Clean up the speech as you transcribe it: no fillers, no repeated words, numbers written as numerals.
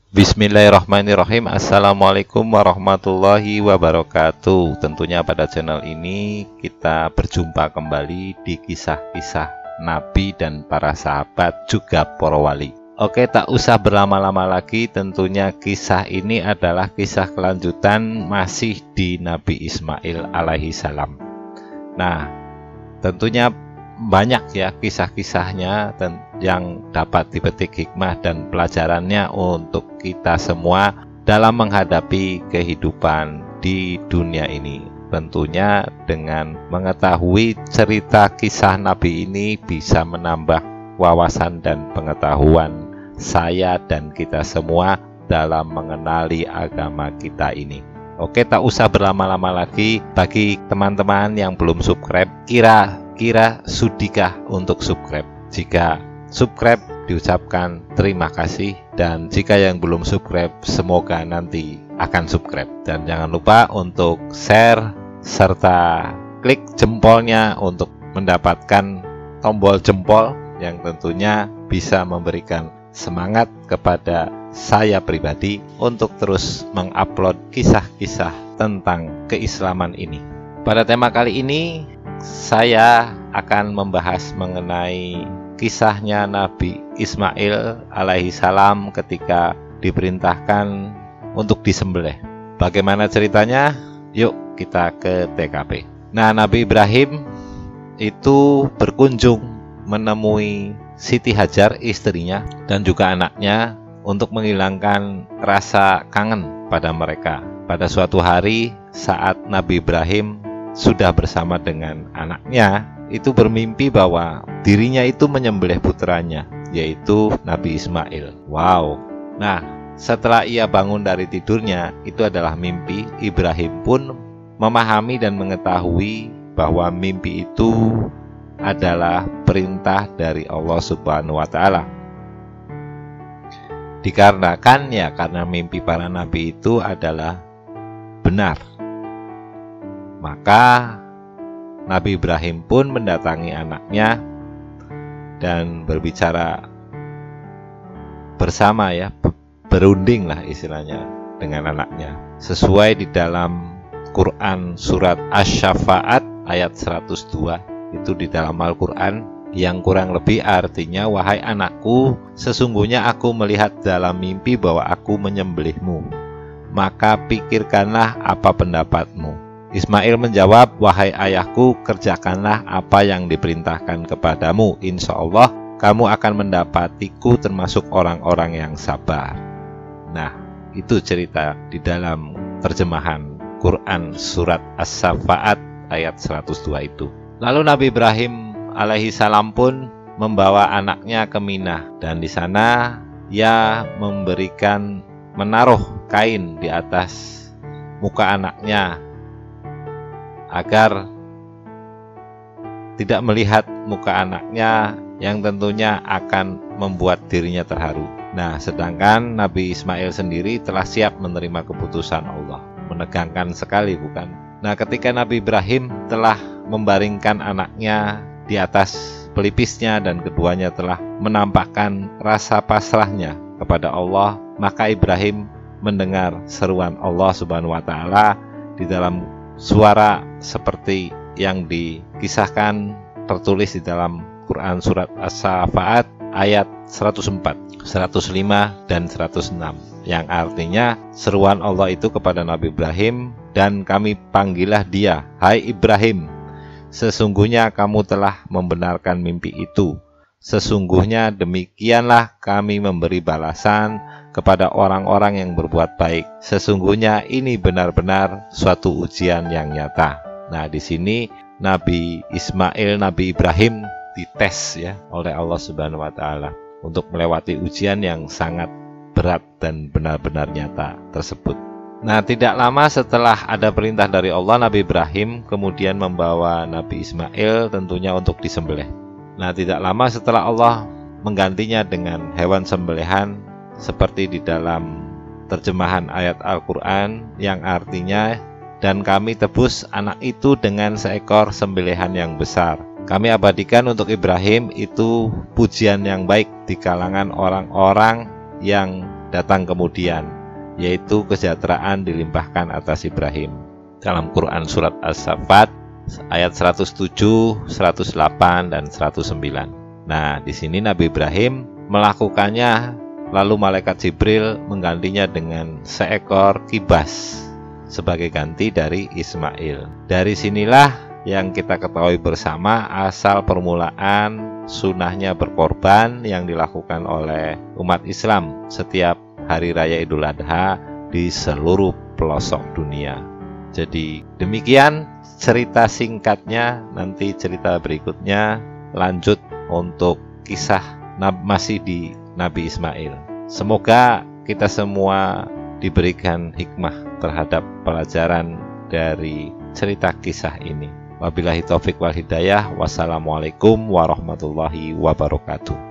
Bismillahirrahmanirrahim. Assalamualaikum warahmatullahi wabarakatuh. Tentunya pada channel ini kita berjumpa kembali di kisah-kisah Nabi dan para sahabat juga para wali. Oke, tak usah berlama-lama lagi. Tentunya kisah ini adalah kisah kelanjutan masih di Nabi Ismail alaihi salam. Nah, tentunya banyak ya kisah-kisahnya yang dapat dipetik hikmah dan pelajarannya untuk kita semua dalam menghadapi kehidupan di dunia ini. Tentunya dengan mengetahui cerita kisah Nabi ini bisa menambah wawasan dan pengetahuan saya dan kita semua dalam mengenali agama kita ini. Oke, tak usah berlama-lama lagi. Bagi teman-teman yang belum subscribe, kira sudikah untuk subscribe? Jika subscribe, diucapkan terima kasih, dan jika yang belum subscribe, semoga nanti akan subscribe. Dan jangan lupa untuk share serta klik jempolnya untuk mendapatkan tombol jempol yang tentunya bisa memberikan semangat kepada saya pribadi untuk terus mengupload kisah-kisah tentang keislaman ini. Pada tema kali ini saya akan membahas mengenai kisahnya Nabi Ismail alaihi salam ketika diperintahkan untuk disembelih. Bagaimana ceritanya? Yuk kita ke TKP. Nah, Nabi Ibrahim itu berkunjung menemui Siti Hajar, istrinya, dan juga anaknya untuk menghilangkan rasa kangen pada mereka. Pada suatu hari saat Nabi Ibrahim sudah bersama dengan anaknya, itu bermimpi bahwa dirinya itu menyembelih putranya, yaitu Nabi Ismail. Wow. Nah, setelah ia bangun dari tidurnya, itu adalah mimpi. Ibrahim pun memahami dan mengetahui bahwa mimpi itu adalah perintah dari Allah Subhanahu wa Ta'ala. Dikarenakan ya, karena mimpi para nabi itu adalah benar, maka Nabi Ibrahim pun mendatangi anaknya dan berbicara bersama ya, berunding lah istilahnya dengan anaknya. Sesuai di dalam Quran surat Asy-Syafa'at ayat 102, itu di dalam Al-Quran, yang kurang lebih artinya, wahai anakku, sesungguhnya aku melihat dalam mimpi bahwa aku menyembelihmu, maka pikirkanlah apa pendapatmu. Ismail menjawab, wahai ayahku, kerjakanlah apa yang diperintahkan kepadamu. Insya Allah kamu akan mendapatiku termasuk orang-orang yang sabar. Nah, itu cerita di dalam terjemahan Quran surat As-Safa'at ayat 102 itu. Lalu Nabi Ibrahim alaihi salam pun membawa anaknya ke Mina, dan di sana ia menaruh kain di atas muka anaknya agar tidak melihat muka anaknya yang tentunya akan membuat dirinya terharu. Nah, sedangkan Nabi Ismail sendiri telah siap menerima keputusan Allah. Menegangkan sekali, bukan? Nah, ketika Nabi Ibrahim telah membaringkan anaknya di atas pelipisnya dan keduanya telah menampakkan rasa pasrahnya kepada Allah, maka Ibrahim mendengar seruan Allah Subhanahu wa Ta'ala di dalam suara seperti yang dikisahkan tertulis di dalam Quran surat As-Safa'at ayat 104, 105 dan 106, yang artinya seruan Allah itu kepada Nabi Ibrahim, dan kami panggillah dia, hai Ibrahim, sesungguhnya kamu telah membenarkan mimpi itu. Sesungguhnya demikianlah kami memberi balasan kepada orang-orang yang berbuat baik. Sesungguhnya ini benar-benar suatu ujian yang nyata. Nah, di sini Nabi Ismail, Nabi Ibrahim dites ya oleh Allah Subhanahu wa Ta'ala untuk melewati ujian yang sangat berat dan benar-benar nyata tersebut. Nah, tidak lama setelah ada perintah dari Allah, Nabi Ibrahim kemudian membawa Nabi Ismail tentunya untuk disembelih. Nah, tidak lama setelah Allah menggantinya dengan hewan sembelihan seperti di dalam terjemahan ayat Al-Quran yang artinya, dan kami tebus anak itu dengan seekor sembelihan yang besar. Kami abadikan untuk Ibrahim itu pujian yang baik di kalangan orang-orang yang datang kemudian, yaitu kesejahteraan dilimpahkan atas Ibrahim. Dalam Quran surat As-Saffat ayat 107, 108 dan 109. Nah, di sini Nabi Ibrahim melakukannya, lalu malaikat Jibril menggantinya dengan seekor kibas sebagai ganti dari Ismail. Dari sinilah yang kita ketahui bersama asal permulaan sunahnya berkorban yang dilakukan oleh umat Islam setiap hari raya Idul Adha di seluruh pelosok dunia. Jadi demikian cerita singkatnya. Nanti cerita berikutnya lanjut untuk kisah masih di Nabi Ismail. Semoga kita semua diberikan hikmah terhadap pelajaran dari cerita kisah ini. Wabillahi taufik wal hidayah. Wassalamualaikum warahmatullahi wabarakatuh.